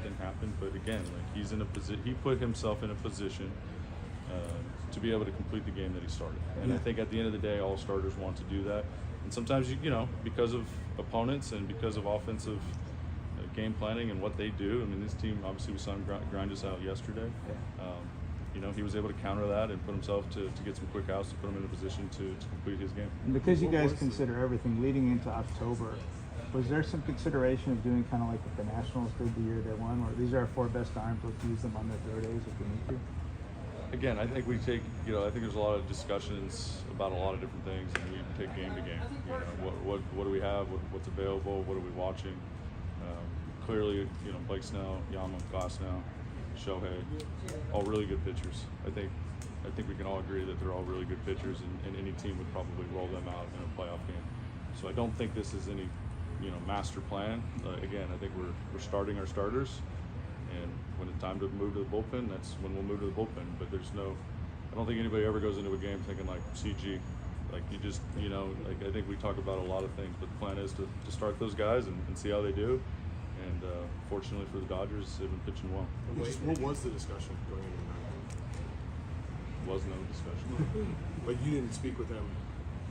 something happened. But again, like he put himself in a position to be able to complete the game that he started. And I think at the end of the day, all starters want to do that. And sometimes because of opponents and because of offensive game planning and what they do. I mean, this team, obviously we saw him grind us out yesterday. He was able to counter that and put himself to get some quick outs to put him in a position to complete his game. And because you guys consider everything leading into October, was there some consideration of doing kind of like what the Nationals did the year they won, where these are our 4 best arms, let's use them on their throw days if we need to? Again, I think we take, I think there's a lot of discussions about a lot of different things, and we take game to game. What do we have? What's available? What are we watching? Clearly, Blake Snell, Yama, Glasnow, Shohei, all really good pitchers. I think we can all agree that they're all really good pitchers, and any team would probably roll them out in a playoff game. So I don't think this is any, master plan. Again, I think we're starting our starters, and when it's time to move to the bullpen, that's when we'll move to the bullpen. But I don't think anybody ever goes into a game thinking like CG. Like you just, like I think we talk about a lot of things, but the plan is to start those guys and see how they do. And fortunately for the Dodgers, they've been pitching well. What was the discussion going into the night? Was no discussion. But you didn't speak with them?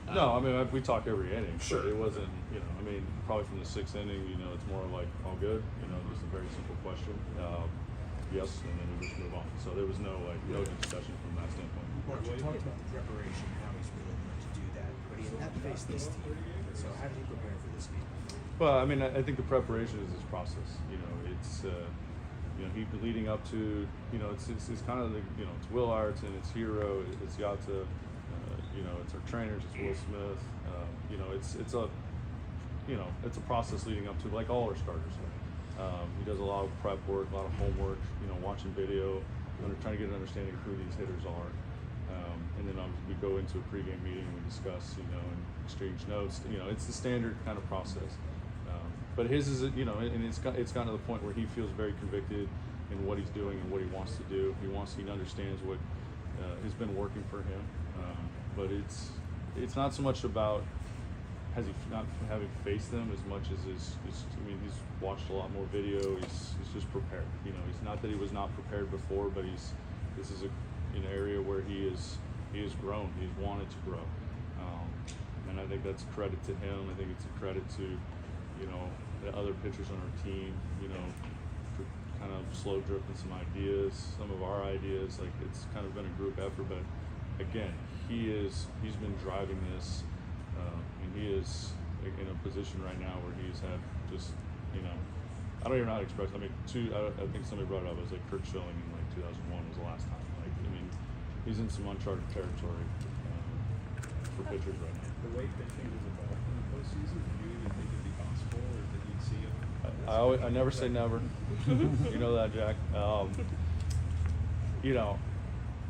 No, I mean, we talk every inning. Sure. But it wasn't, probably from the 6th inning, it's more like, all good, just a very simple question. Yes, and then we just move on. So there was no discussion from that standpoint. Well, you talked about the preparation, how he's really going to do that, but he had to face this team. So how did he prepare for this game? Well, I mean, I think the preparation is his process. It's he leading up to, it's kind of the, it's Will Ireton, it's Hero, it's Yata, it's our trainers, it's Will Smith. It's a process leading up to, like all our starters. He does a lot of prep work, a lot of homework, watching video, trying to get an understanding of who these hitters are. And then we go into a pregame meeting and we discuss, and exchange notes. It's the standard kind of process. But his is, and it's gotten to the point where he feels very convicted in what he's doing and what he wants to do. He understands what has been working for him. But it's not so much about not having faced them as much as he's watched a lot more video. He's just prepared. He's not that he was not prepared before, but this is an area where he has grown. He's wanted to grow, and I think that's a credit to him. I think it's a credit to the other pitchers on our team. For kind of slow drifting some ideas, some of our ideas. Like it's kind of been a group effort, but again, he's been driving this. And he is in a position right now where he's had just, I don't even know how to express it. I think somebody brought it up. It was like Kurt Schilling in 2001 was the last time. He's in some uncharted territory for pitchers right now. The way pitching is evolved in the postseason, do you even think it'd be possible, or did you see it? I never say never. You know that, Jack.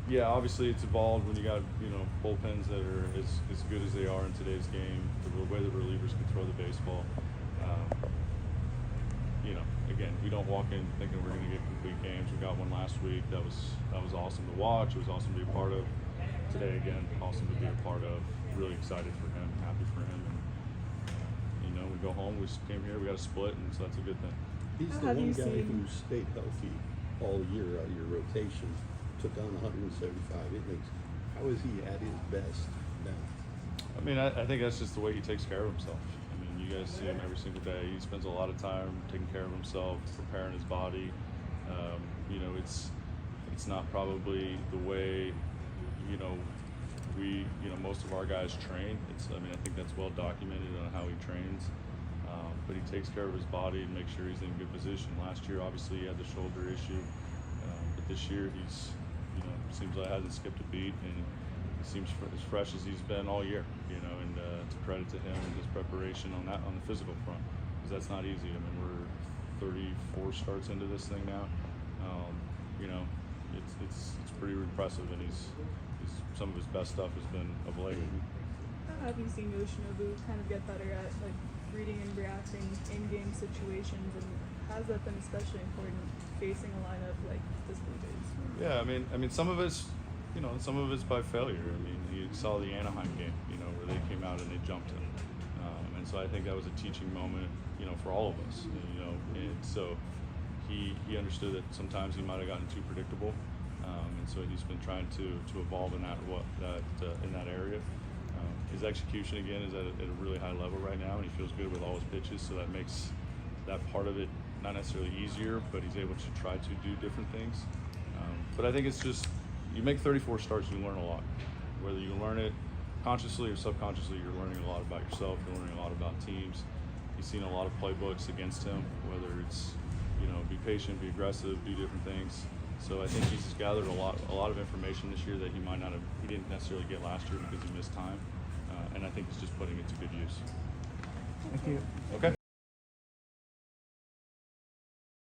Yeah, obviously it's evolved when you got, bullpens that are as good as they are in today's game, the way the relievers can throw the baseball. Again, we don't walk in thinking we're going to get complete games. We got one last week. That was awesome to watch. It was awesome to be a part of. Today, again, awesome to be a part of. Really excited for him, happy for him. And, we go home, we came here, we got a split, and so that's a good thing. He's the one guy who stayed healthy all year out of your rotation. Took on 175 innings. How is he at his best now? I think that's just the way he takes care of himself. You guys see him every single day. He spends a lot of time taking care of himself, preparing his body. It's not probably the way, most of our guys train. I think that's well documented on how he trains. But he takes care of his body and makes sure he's in a good position. Last year, obviously, he had the shoulder issue. But this year, he's, seems like hasn't skipped a beat, and he seems as fresh as he's been all year. And it's a credit to him and his preparation on the physical front, because that's not easy. We're 34 starts into this thing now. It's pretty impressive, and he's some of his best stuff has been of late. How have you seen Yoshinobu kind of get better at reading and reacting in game situations, and has that been especially important facing a lineup like this Blue Jays? Yeah, some of it's some of it's by failure. You saw the Anaheim game, where they came out and they jumped him, and so I think that was a teaching moment, for all of us, and so he understood that sometimes he might have gotten too predictable, and so he's been trying to evolve in that area. His execution again is at a really high level right now, and he feels good with all his pitches, so that makes that part of it not necessarily easier, but he's able to try to do different things. But I think it's just, you make 34 starts, you learn a lot. Whether you learn it consciously or subconsciously, you're learning a lot about yourself, you're learning a lot about teams. You've seen a lot of playbooks against him, whether it's, be patient, be aggressive, do different things. So I think he's just gathered a lot of information this year that he didn't necessarily get last year because he missed time. And I think he's just putting it to good use. Thank you. Okay.